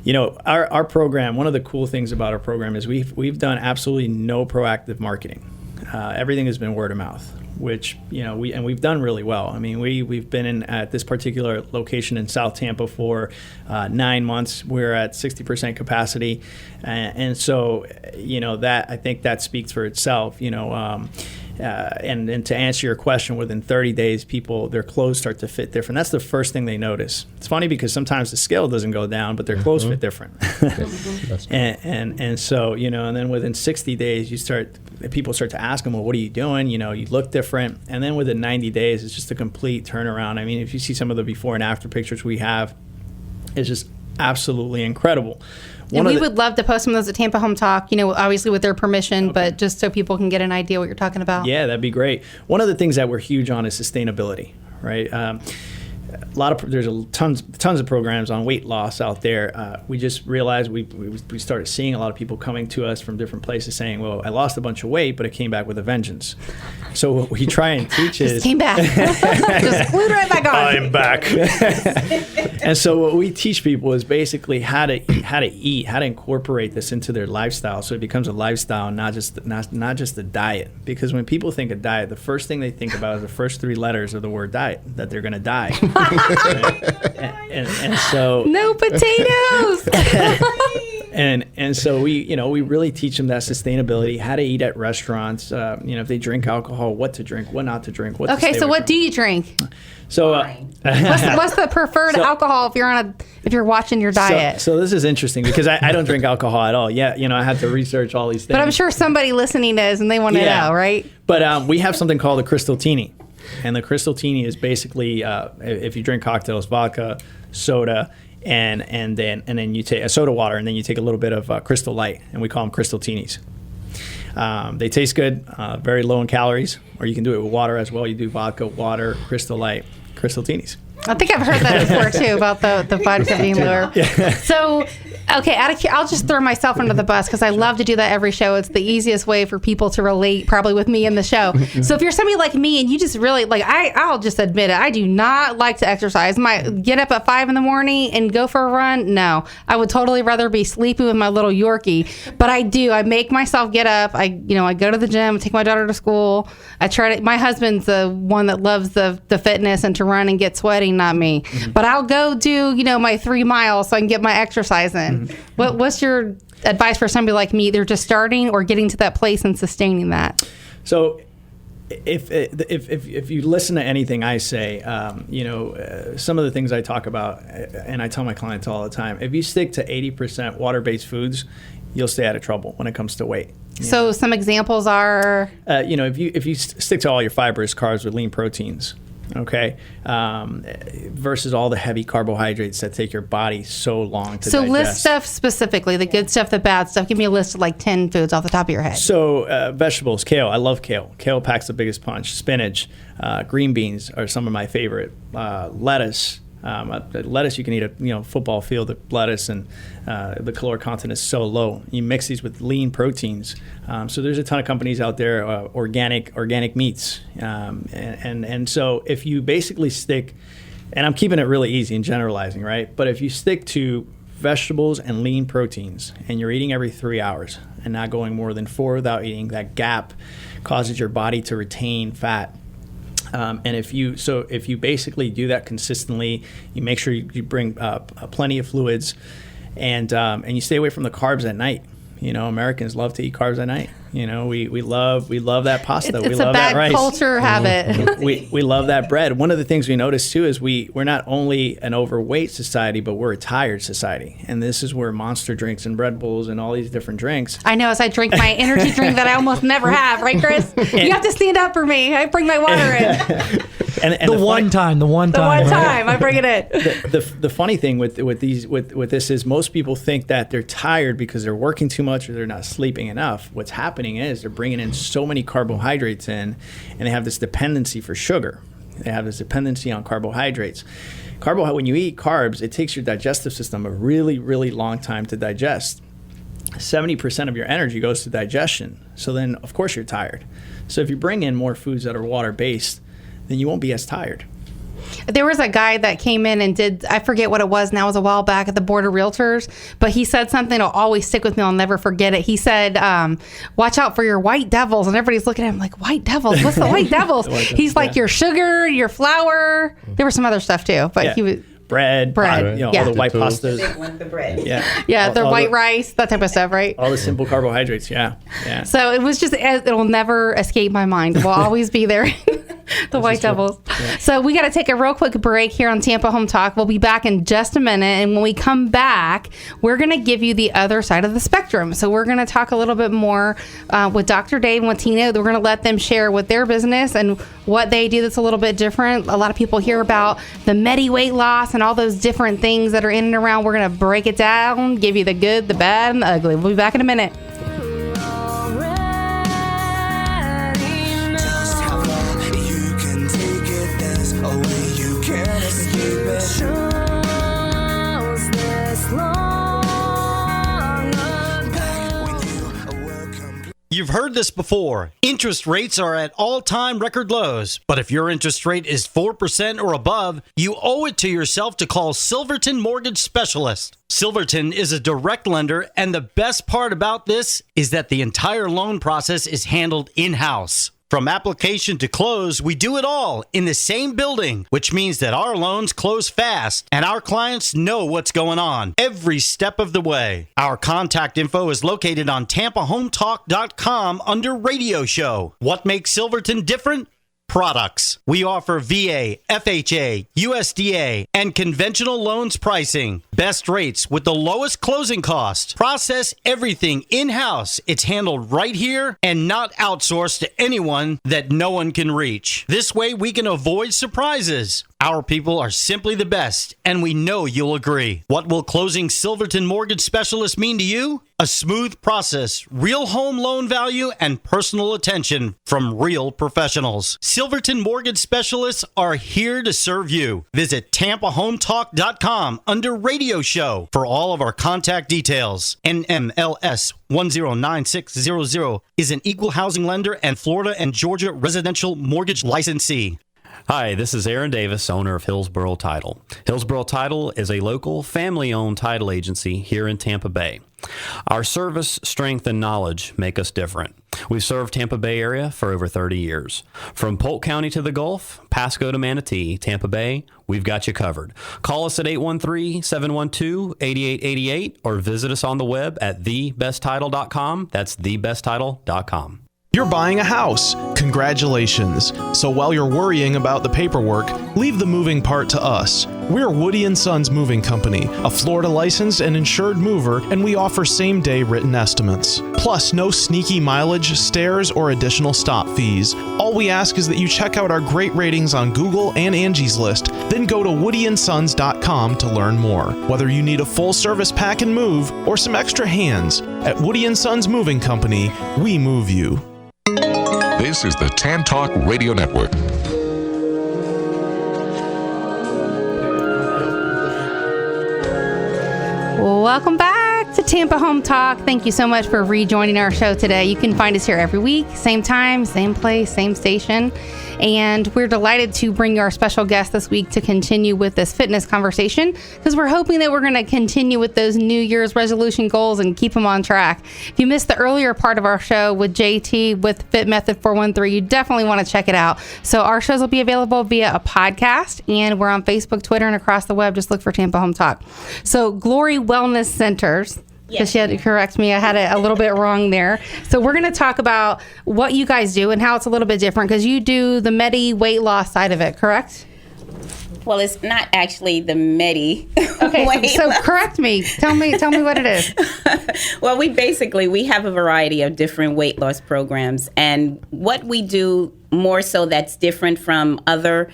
Our program, one of the cool things about our program is we've done absolutely no proactive marketing. Everything has been word of mouth, which we've done really well. I mean, we've been at this particular location in South Tampa for 9 months. We're at 60% capacity, and so that, I think that speaks for itself. And to answer your question, within 30 days, their clothes start to fit different. That's the first thing they notice. It's funny because sometimes the scale doesn't go down, but their clothes fit different. and so, and then within 60 days, people start to ask them, well, what are you doing? You look different. And then within 90 days, it's just a complete turnaround. I mean, if you see some of the before and after pictures we have, it's just absolutely incredible. And we would love to post some of those at Tampa Home Talk, obviously with their permission, but just so people can get an idea what you're talking about. Yeah, that'd be great. One of the things that we're huge on is sustainability, right? There's tons of programs on weight loss out there. We just realized we started seeing a lot of people coming to us from different places saying, well, I lost a bunch of weight, but it came back with a vengeance. So what we try and teach is... came back. Just glued right back on. I'm back. And so what we teach people is basically how to eat, how to incorporate this into their lifestyle, so it becomes a lifestyle, not just a diet. Because when people think of diet, the first thing they think about is the first 3 letters of the word diet, that they're going to die. and so no potatoes. and so we really teach them that sustainability, how to eat at restaurants. If they drink alcohol, what to drink, what not to drink. Okay, so what do you drink? So what's the preferred alcohol if you're watching your diet? So this is interesting because I don't drink alcohol at all. Yeah, I had to research all these things. But I'm sure somebody listening is, and they want to know, right? But we have something called the Crystal Teeny. And the Crystal Teeny is basically if you drink cocktails, vodka, soda, and then you take a soda water, and then you take a little bit of Crystal Light, and we call them Crystal Teenies. They taste good, very low in calories, or you can do it with water as well. You do vodka, water, Crystal Light, Crystal Teenies. I think I've heard that before too about the vodka being lower. So, okay, I'll just throw myself under the bus because I love to do that every show. It's the easiest way for people to relate, probably with me in the show. So if you're somebody like me and you just really I'll just admit it, I do not like to exercise. Get up at 5 a.m. and go for a run. No, I would totally rather be sleeping with my little Yorkie. But I do. I make myself get up. I go to the gym, take my daughter to school. My husband's the one that loves the fitness and to run and get sweaty, not me. But I'll go do my 3 miles so I can get my exercise in. What's your advice for somebody like me, either just starting or getting to that place and sustaining that? So if you listen to anything I say, some of the things I talk about, and I tell my clients all the time, if you stick to 80% water-based foods, you'll stay out of trouble when it comes to weight. So some examples are? If you stick to all your fibrous carbs with lean proteins, okay, versus all the heavy carbohydrates that take your body so long to digest. So list stuff specifically, the good stuff, the bad stuff. Give me a list of like 10 foods off the top of your head. So vegetables, kale. I love kale. Kale packs the biggest punch. Spinach, green beans are some of my favorite. Lettuce, Lettuce, you can eat a football field of lettuce, and the caloric content is so low. You mix these with lean proteins. So there's a ton of companies out there, organic meats, and so if you basically stick, and I'm keeping it really easy and generalizing, right? But if you stick to vegetables and lean proteins, and you're eating every 3 hours and not going more than 4 without eating, that gap causes your body to retain fat. And if you basically do that consistently, you make sure you bring plenty of fluids, and you stay away from the carbs at night. Americans love to eat carbs at night. We love that pasta. It's we love a bad that rice. culture habit. we love that bread. One of the things we notice too is we're not only an overweight society, but we're a tired society. And this is where Monster drinks and Red Bulls and all these different drinks. I know, as I drink my energy drink that I almost never have, right, Chris? You have to stand up for me. I bring my water in. And the one time, I bring it in. The funny thing with this is most people think that they're tired because they're working too much or they're not sleeping enough. What's happening is they're bringing in so many carbohydrates in, and they have this dependency for sugar. They have this dependency on carbohydrates. When you eat carbs, it takes your digestive system a really, really long time to digest. 70% of your energy goes to digestion. So then, of course, you're tired. So if you bring in more foods that are water-based, then you won't be as tired. There was a guy that came in and did, I forget what it was now, it was a while back at the Board of Realtors, but he said something that'll always stick with me. I'll never forget it. He said, watch out for your white devils. And everybody's looking at him like, white devils? What's the white devils? He's like, your sugar, your flour. There was some other stuff too, but he was... Bread, all the white pastas. The bread. Yeah, the white rice, that type of stuff, right? All the simple carbohydrates, yeah. So it was just, it'll never escape my mind. It will always be there. The white devils. Yeah. So we got to take a real quick break here on Tampa Home Talk. We'll be back in just a minute. And when we come back, we're going to give you the other side of the spectrum. So we're going to talk a little bit more with Dr. Dave and with Tina. We're going to let them share with their business and what they do that's a little bit different. A lot of people hear about the Medi weight loss and all those different things that are in and around. We're going to break it down, give you the good, the bad, and the ugly. We'll be back in a minute. You've heard this before. Interest rates are at all-time record lows. But if your interest rate is 4% or above, you owe it to yourself to call Silverton Mortgage Specialist. Silverton is a direct lender, and the best part about this is that the entire loan process is handled in-house. From application to close, we do it all in the same building, which means that our loans close fast and our clients know what's going on every step of the way. Our contact info is located on TampaHometalk.com under Radio Show. What makes Silverton different? Products. We offer VA, FHA, USDA, and conventional loans pricing. Best rates with the lowest closing cost. Process everything in-house. It's handled right here and not outsourced to anyone that no one can reach. This way we can avoid surprises. Our people are simply the best, and we know you'll agree. What will closing Silverton Mortgage Specialist mean to you? A smooth process, real home loan value, and personal attention from real professionals. Silverton Mortgage Specialists are here to serve you. Visit TampaHometalk.com under Radio Show for all of our contact details. NMLS 109600 is an equal housing lender and Florida and Georgia residential mortgage licensee. Hi, this is Aaron Davis, owner of Hillsborough Title. Hillsborough Title is a local, family-owned title agency here in Tampa Bay. Our service, strength, and knowledge make us different. We've served Tampa Bay area for over 30 years. From Polk County to the Gulf, Pasco to Manatee, Tampa Bay, we've got you covered. Call us at 813-712-8888 or visit us on the web at thebesttitle.com. That's thebesttitle.com. You're buying a house. Congratulations. So while you're worrying about the paperwork, leave the moving part to us. We're Woody & Sons Moving Company, a Florida licensed and insured mover, and we offer same-day written estimates. Plus, no sneaky mileage, stairs, or additional stop fees. All we ask is that you check out our great ratings on Google and Angie's List, then go to woodyandsons.com to learn more. Whether you need a full service pack and move or some extra hands, at Woody & Sons Moving Company, we move you. This is the Tan Talk Radio Network. Welcome back to Tampa Home Talk. Thank you so much for rejoining our show today. You can find us here every week, same time, same place, same station. And we're delighted to bring you our special guest this week to continue with this fitness conversation, because we're hoping that we're going to continue with those New Year's resolution goals and keep them on track. If you missed the earlier part of our show with JT with Fit Method 413, you definitely want to check it out. So our shows will be available via a podcast, and we're on Facebook, Twitter, and across the web. Just look for Tampa Home Talk. So Glory Wellness Centers. Because she had to correct me. I had it a little bit wrong there. So we're going to talk about what you guys do and how it's a little bit different, because you do the Medi weight loss side of it, correct? Well, it's not actually the Medi. Okay, so correct me. Tell me what it is. Well, we have a variety of different weight loss programs, and what we do more so that's different from other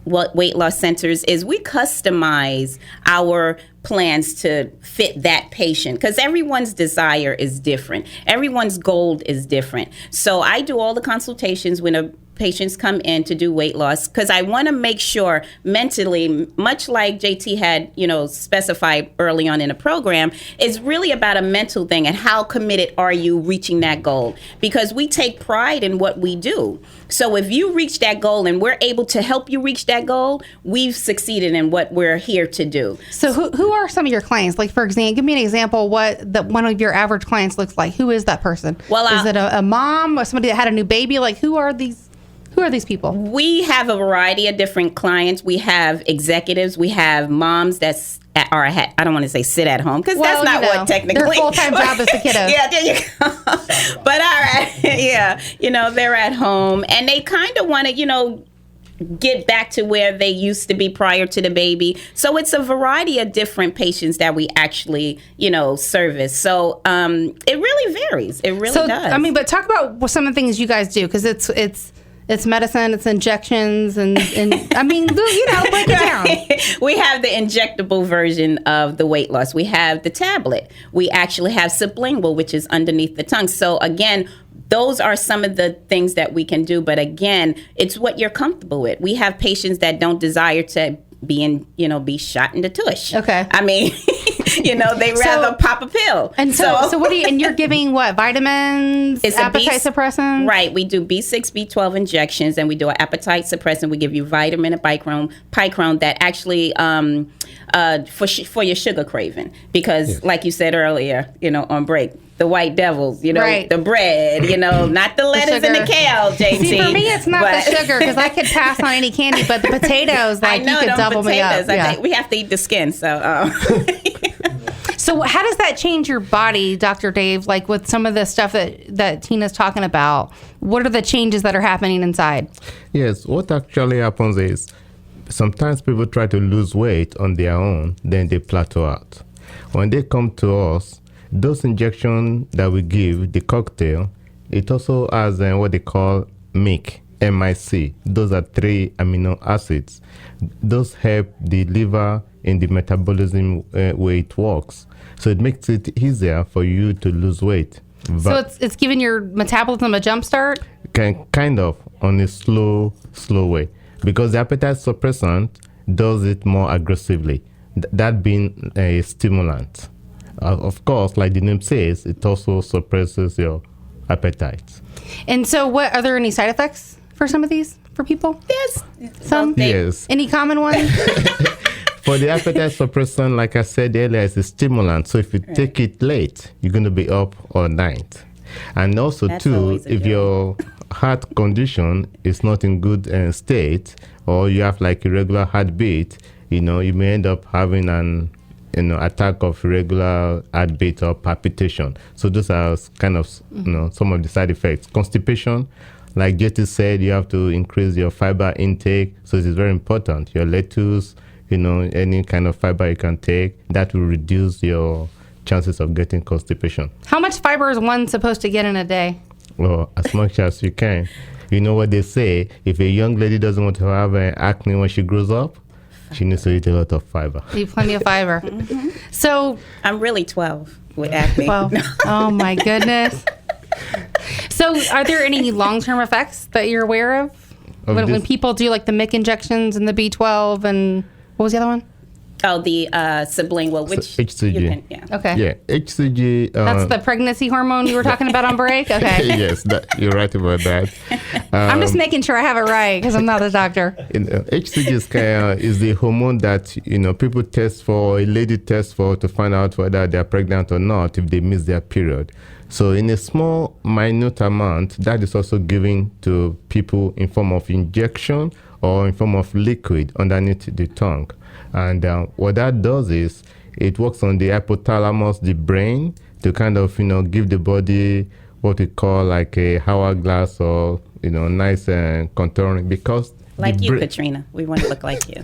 weight loss centers is we customize our plans to fit that patient, because everyone's desire is different. Everyone's goal is different. So I do all the consultations when patients come in to do weight loss, because I want to make sure mentally, much like JT had, specified early on in the program, it's really about a mental thing and how committed are you reaching that goal, because we take pride in what we do. So if you reach that goal and we're able to help you reach that goal, we've succeeded in what we're here to do. So who are some of your clients? Like, for example, give me an example what one of your average clients looks like. Who is that person? Well, is it a mom or somebody that had a new baby? Like, who are these people? We have a variety of different clients. We have executives. We have moms I don't want to say sit at home, because that's not what technically. Their full-time job is the kiddos. Yeah, there you go. But all right, yeah, they're at home and they kind of want to, get back to where they used to be prior to the baby. So it's a variety of different patients that we actually, service. So it really varies. It really does. But talk about some of the things you guys do, because it's medicine, it's injections, and break it down. We have the injectable version of the weight loss. We have the tablet. We actually have sublingual, which is underneath the tongue. So again, those are some of the things that we can do. But again, it's what you're comfortable with. We have patients that don't desire to be shot in the tush. Okay. They rather pop a pill. And so what and you're giving what? Vitamins, it's appetite suppressant? Right. We do B6, B12 injections, and we do an appetite suppressant. We give you vitamin and picrone that actually for your sugar craving. Because like you said earlier, on break, the white devils, right. The bread, not the lettuce and the kale, JT. See, for me, it's not the sugar, because I could pass on any candy, but the potatoes, you could double me up. I think we have to eat the skin, so. So how does that change your body, Dr. Dave, like with some of the stuff that Tina's talking about? What are the changes that are happening inside? Yes, what actually happens is sometimes people try to lose weight on their own, then they plateau out. When they come to us, those injections that we give, the cocktail, it also has what they call MIC, M-I-C. Those are 3 amino acids. Those help the liver in the metabolism way it works. So it makes it easier for you to lose weight. So it's giving your metabolism a jump start? Kind of, on a slow way. Because the appetite suppressant does it more aggressively, that being a stimulant. Of course, like the name says, it also suppresses your appetite. And so are there any side effects for some of these for people? Yes. Some? Yes. Any common ones? For the appetite suppressant, like I said earlier, it's a stimulant. So if you take it late, you're going to be up all night. And also, if your heart condition is not in good state, or you have like irregular heartbeat, you may end up having an attack of irregular heartbeat or palpitation. So those are kind of some of the side effects. Constipation, like JT said, you have to increase your fiber intake. So it is very important. Your lettuce, any kind of fiber you can take, that will reduce your chances of getting constipation. How much fiber is one supposed to get in a day? Well, as much as you can. You know what they say, if a young lady doesn't want to have acne when she grows up, she needs to eat a lot of fiber. Eat plenty of fiber. Mm-hmm. So I'm really 12 with acne. 12. Oh my goodness. So are there any long-term effects that you're aware of when people do like the MIC injections and the B12 and what was the other one? Oh, the sublingual, which HCG. you can, yeah. Okay. Yeah, HCG. That's the pregnancy hormone you were talking about on break? Okay. Yes, you're right about that. I'm just making sure I have it right because I'm not a doctor. HCG is the hormone that people test for, a lady tests for to find out whether they're pregnant or not if they miss their period. So in a small, minute amount, that is also given to people in form of injection or in form of liquid underneath the tongue. And what that does is it works on the hypothalamus, the brain, to kind of, give the body what we call like a hourglass or, nice contouring because like you, Katrina. We want to look like you.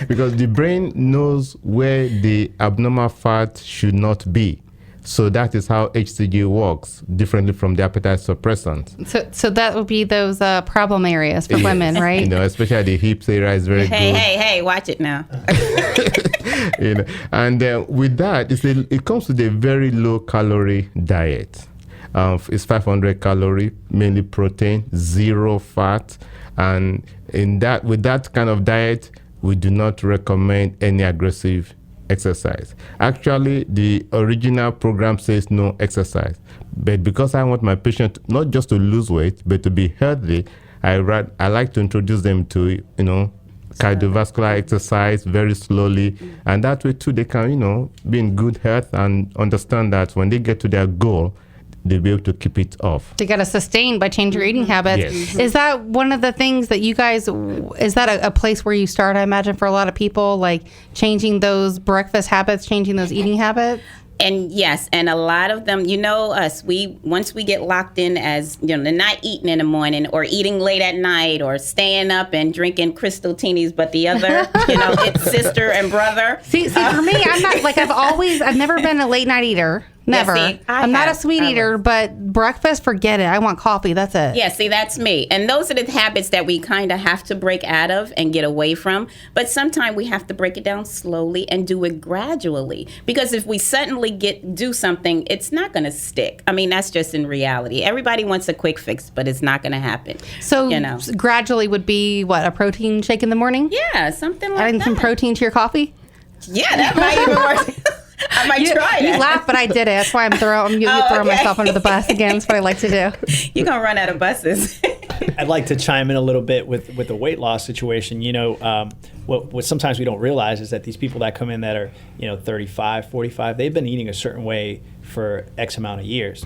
Because the brain knows where the abnormal fat should not be. So that is how HCG works, differently from the appetite suppressant. So that would be those problem areas for women, right? Especially the hips area is very good. Hey, watch it now. And with that, it comes with a very low calorie diet. It's 500 calorie, mainly protein, 0 fat, and with that kind of diet, we do not recommend any aggressive exercise. Actually, the original program says no exercise, but because I want my patient not just to lose weight but to be healthy, I like to introduce them to cardiovascular exercise very slowly, and that way too they can be in good health and understand that when they get to their goal, they'll be able to keep it off. To get a sustain by changing your eating habits. Yes. Is that one of the things that you guys, is that a place where you start, I imagine, for a lot of people, like changing those breakfast habits, changing those eating habits? And yes, and a lot of them, us, once we get locked in as, they're not eating in the morning or eating late at night or staying up and drinking crystal teenies, but the other, it's sister and brother. See, for me, I'm not, like, I've never been a late night eater. Never. Yeah, see, I'm not a sweet eater, but breakfast, forget it. I want coffee. That's it. Yeah, see, that's me. And those are the habits that we kind of have to break out of and get away from. But sometimes we have to break it down slowly and do it gradually. Because if we suddenly do something, it's not going to stick. I mean, that's just in reality. Everybody wants a quick fix, but it's not going to happen. So gradually would be what, a protein shake in the morning? Yeah, something like Adding that. some protein to your coffee? Yeah, that might even work. I might try that. You laugh, but I did it. That's why I'm throwing myself under the bus again. That's what I like to do. You're going to run out of buses. I'd like to chime in a little bit with the weight loss situation. What sometimes we don't realize is that these people that come in that are 35, 45, they've been eating a certain way for X amount of years.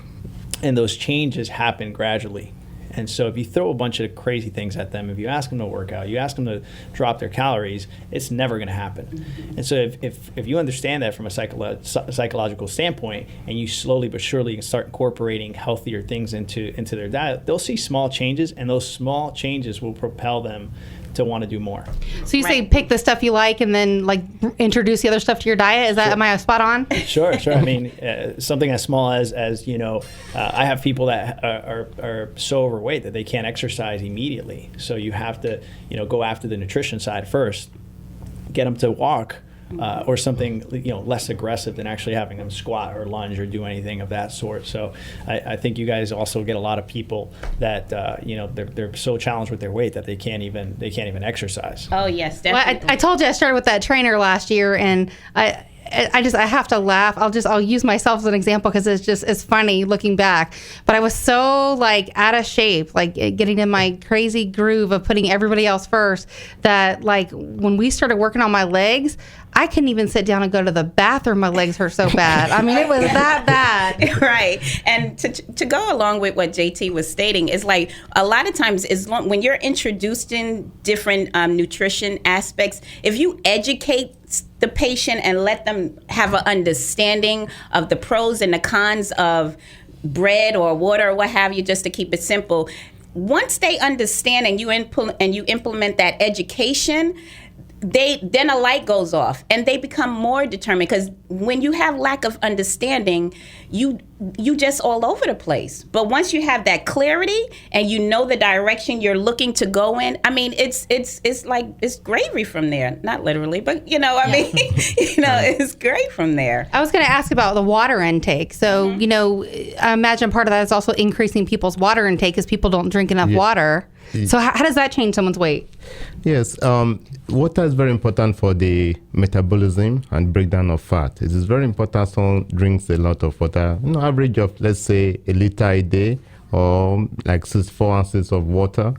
And those changes happen gradually. And so if you throw a bunch of crazy things at them, if you ask them to work out, you ask them to drop their calories, it's never going to happen. Mm-hmm. And so if you understand that from a psychological standpoint, and you slowly but surely start incorporating healthier things into their diet, they'll see small changes, and those small changes will propel them to want to do more. So you say pick the stuff you like and then introduce the other stuff to your diet. Is that, am I spot on? Sure. I mean, something as small as I have people that are so overweight that they can't exercise immediately. So you have to go after the nutrition side first, get them to walk. Or something less aggressive than actually having them squat or lunge or do anything of that sort. So I think you guys also get a lot of people that they're so challenged with their weight that they can't even exercise. Oh yes, definitely. Well, I told you I started with that trainer last year, and I have to laugh. I'll use myself as an example because it's funny looking back. But I was so out of shape, getting in my crazy groove of putting everybody else first, that when we started working on my legs, I couldn't even sit down and go to the bathroom. My legs hurt so bad. I mean, it was that bad. Right. And to go along with what JT was stating, is a lot of times when you're introduced in different nutrition aspects, if you educate the patient and let them have an understanding of the pros and the cons of bread or water or what have you, just to keep it simple, once they understand and you implement that education, then a light goes off and they become more determined, because when you have lack of understanding, you you just all over the place. But once you have that clarity and you know the direction you're looking to go in, I mean, it's like it's gravy from there. Not literally, but I mean, it's great from there. I was going to ask about the water intake. So, I imagine part of that is also increasing people's water intake because people don't drink enough water. So how does that change someone's weight? Yes, water is very important for the metabolism and breakdown of fat. It is very important someone drinks a lot of water, average of, let's say, 1 liter a day or like 4 ounces of water.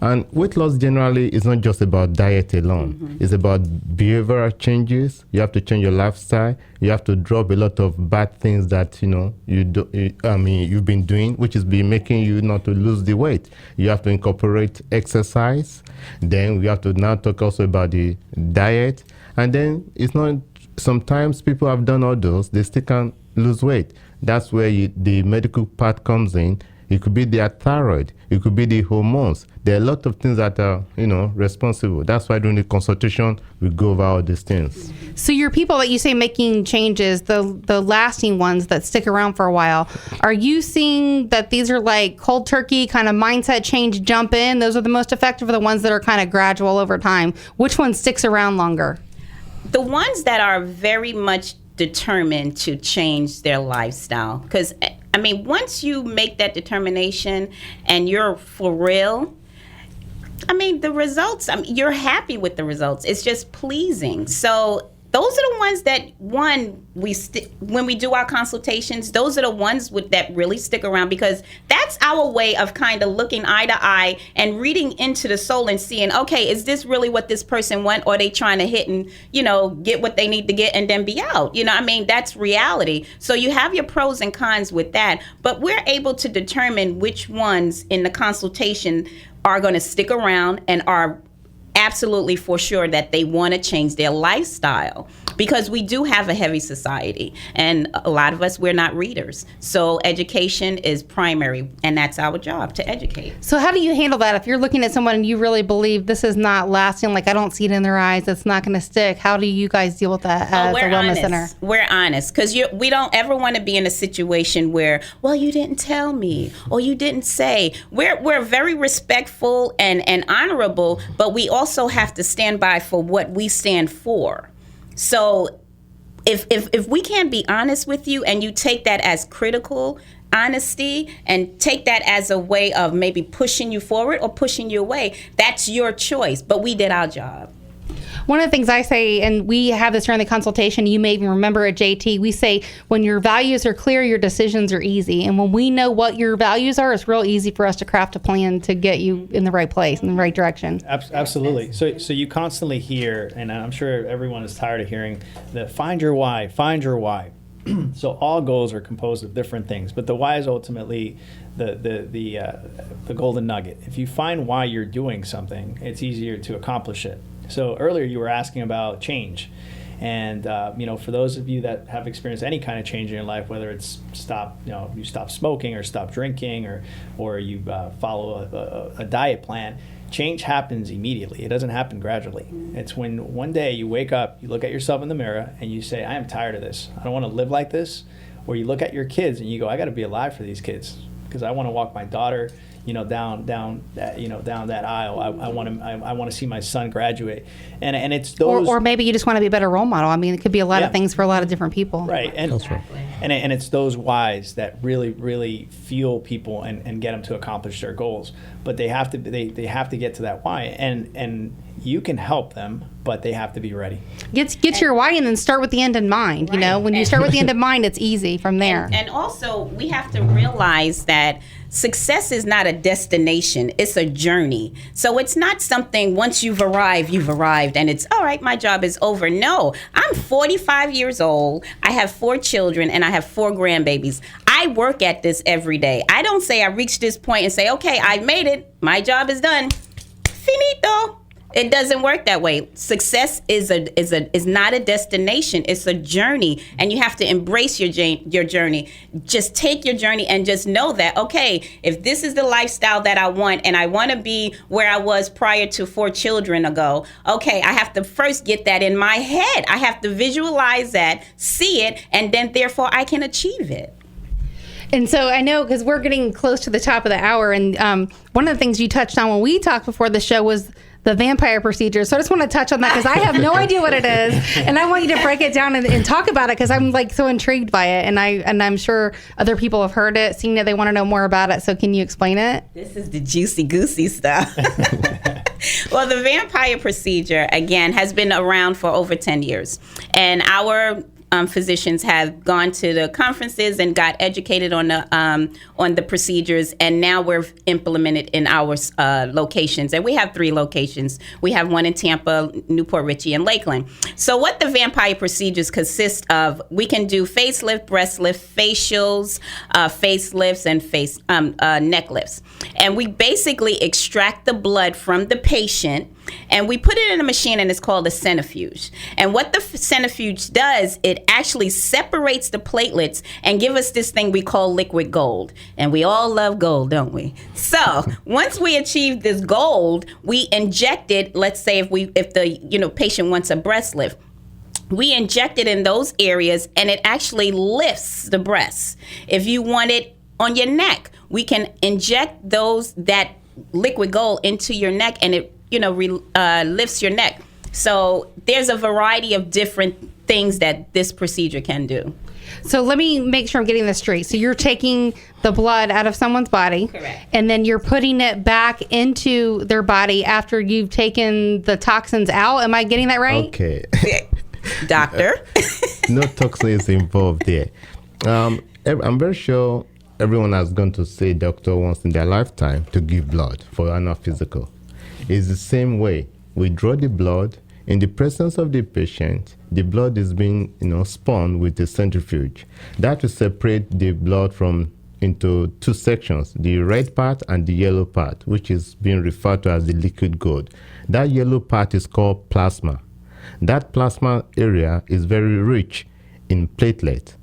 And weight loss generally is not just about diet alone. It's about behavioral changes. You have to change your lifestyle. You have to drop a lot of bad things that you've been doing, which has been making you not to lose the weight. You have to incorporate exercise. Then we have to now talk also about the diet. And then it's not. Sometimes people have done all those, they still can't lose weight. That's where the medical part comes in. It could be their thyroid. It could be the hormones. There are a lot of things that are, responsible. That's why during the consultation, we go over all these things. So your people that you say making changes, the lasting ones that stick around for a while, are you seeing that these are like cold turkey kind of mindset change, jump in? Those are the most effective, or the ones that are kind of gradual over time? Which one sticks around longer? The ones that are very much determined to change their lifestyle. Because, I mean, once you make that determination and you're for real, I mean, the results, you're happy with the results. It's just pleasing. So those are the ones that, when we do our consultations, those are the ones that really stick around, because that's our way of kind of looking eye to eye and reading into the soul and seeing, okay, is this really what this person wants, or are they trying to hit and, get what they need to get and then be out? That's reality. So you have your pros and cons with that, but we're able to determine which ones in the consultation are going to stick around and are absolutely for sure that they want to change their lifestyle, because we do have a heavy society, and a lot of us, we're not readers. So education is primary, and that's our job, to educate. So how do you handle that if you're looking at someone and you really believe this is not lasting, like I don't see it in their eyes, it's not going to stick? How do you guys deal with that as a wellness center? We're honest, because we don't ever want to be in a situation where, well, you didn't tell me, or you didn't say. We're very respectful and honorable, but we also have to stand by for what we stand for. So if we can't be honest with you, and you take that as critical honesty and take that as a way of maybe pushing you forward or pushing you away, that's your choice. But we did our job. One of the things I say, and we have this during the consultation, you may even remember at JT, we say when your values are clear, your decisions are easy. And when we know what your values are, it's real easy for us to craft a plan to get you in the right place, in the right direction. Absolutely. So you constantly hear, and I'm sure everyone is tired of hearing, the find your why, find your why. So all goals are composed of different things, but the why is ultimately the golden nugget. If you find why you're doing something, it's easier to accomplish it. So earlier you were asking about change, and for those of you that have experienced any kind of change in your life, whether it's you stop smoking or stop drinking, or you follow a diet plan, change happens immediately. It doesn't happen gradually. It's when one day you wake up, you look at yourself in the mirror, and you say, I am tired of this. I don't want to live like this. Or you look at your kids and you go, I got to be alive for these kids, because I want to walk my daughter down that aisle. I want to see my son graduate, and it's those. Or maybe you just want to be a better role model. I mean, it could be a lot of things for a lot of different people. Right, and it's those whys that really, really fuel people and get them to accomplish their goals. But they have to get to that why, and you can help them, but they have to be ready. Get your why, and then start with the end in mind. Right. When you start with the end in mind, it's easy from there. And also, we have to realize that success is not a destination, it's a journey. So it's not something once you've arrived and it's all right, my job is over. No, I'm 45 years old, I have 4 children, and I have 4 grandbabies. I work at this every day. I don't say I reached this point and say, okay, I made it, my job is done, finito. It doesn't work that way. Success is not a destination. It's a journey, and you have to embrace your journey. Just take your journey and just know that, okay, if this is the lifestyle that I want, and I want to be where I was prior to 4 children ago, okay, I have to first get that in my head. I have to visualize that, see it, and then therefore I can achieve it. And so I know, because we're getting close to the top of the hour, and one of the things you touched on when we talked before the show was the vampire procedure. So I just want to touch on that, because I have no idea what it is, and I want you to break it down and talk about it, because I'm like so intrigued by it, and I'm sure other people have heard it, seen it, they want to know more about it. So can you explain it? This is the juicy goosey stuff. Well, the vampire procedure, again, has been around for over 10 years, and our physicians have gone to the conferences and got educated on the procedures, and now we're implemented in our locations. And we have 3 locations. We have one in Tampa, Newport Richey, and Lakeland. So what the vampire procedures consist of, we can do facelift, breast lift, facials, facelifts, and face neck lifts. And we basically extract the blood from the patient, and we put it in a machine, and it's called a centrifuge. And what the centrifuge does, it actually separates the platelets and give us this thing we call liquid gold. And we all love gold, don't we? So once we achieve this gold, we inject it. Let's say if the patient wants a breast lift, we inject it in those areas, and it actually lifts the breasts. If you want it on your neck, we can inject that liquid gold into your neck, and it lifts your neck. So there's a variety of different things that this procedure can do. So let me make sure I'm getting this straight. So you're taking the blood out of someone's body. Correct. And then you're putting it back into their body after you've taken the toxins out. Am I getting that right? Okay. Doctor. No toxins involved there. I'm very sure everyone has gone to see a doctor once in their lifetime to give blood for annual physical. It's the same way. We draw the blood. In the presence of the patient, the blood is being spun with a centrifuge. That will separate the blood into 2 sections, the red part and the yellow part, which is being referred to as the liquid gold. That yellow part is called plasma. That plasma area is very rich in platelet,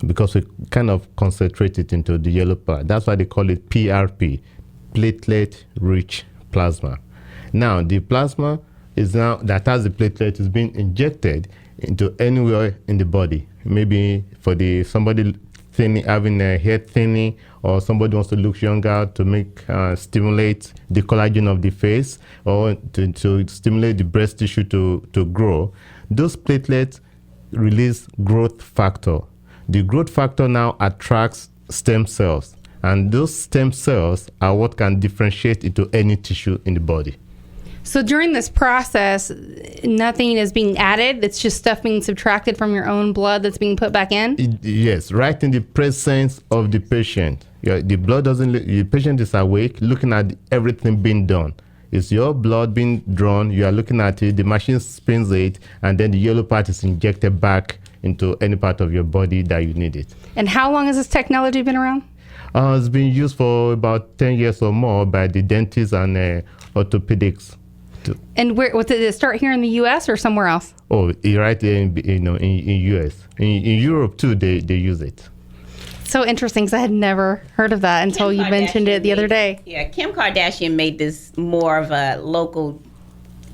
because we kind of concentrate it into the yellow part. That's why they call it PRP, platelet-rich plasma. Now, the plasma that has the platelet is being injected into anywhere in the body. Maybe for somebody having a hair thinning, or somebody wants to look younger, to stimulate the collagen of the face, or to stimulate the breast tissue to grow. Those platelets release growth factor. The growth factor now attracts stem cells, and those stem cells are what can differentiate into any tissue in the body. So during this process, nothing is being added. It's just stuff being subtracted from your own blood that's being put back in? Yes, right in the presence of the patient. The patient is awake, looking at everything being done. It's your blood being drawn, you are looking at it, the machine spins it, and then the yellow part is injected back into any part of your body that you need it. And how long has this technology been around? It's been used for about 10 years or more by the dentists and orthopedics. And did it start here in the U.S. or somewhere else? Oh, right there in U.S. In Europe too, they use it. So interesting, because I had never heard of that until you mentioned it the other day. Yeah, Kim Kardashian made this more of a local,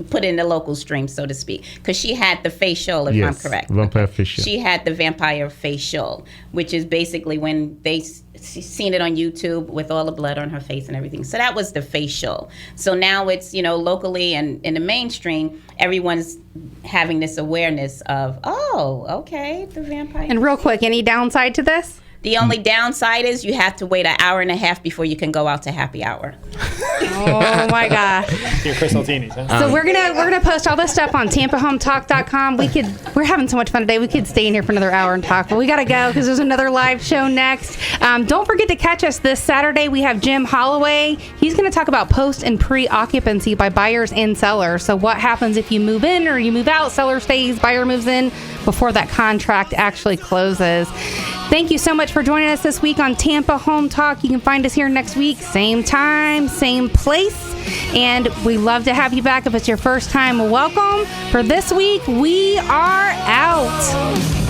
put in the local stream, so to speak, because she had the facial, if I'm correct. Vampire facial. She had the vampire facial, which is basically when they seen it on YouTube with all the blood on her face and everything. So that was the facial. So now it's, locally and in the mainstream, everyone's having this awareness of, oh, okay, the vampire. And real quick, any downside to this? The only downside is you have to wait an hour and a half before you can go out to happy hour. Oh my gosh! Your Crystal Teenies, huh? So we're gonna post all this stuff on TampaHomeTalk.com. We're having so much fun today. We could stay in here for another hour and talk, but we gotta go because there's another live show next. Don't forget to catch us this Saturday. We have Jim Holloway. He's gonna talk about post and pre-occupancy by buyers and sellers. So what happens if you move in or you move out? Seller stays, buyer moves in before that contract actually closes. Thank you so much for joining us this week on Tampa Home Talk. You can find us here next week, same time, same place. And we love to have you back. If it's your first time, welcome. For this week, we are out.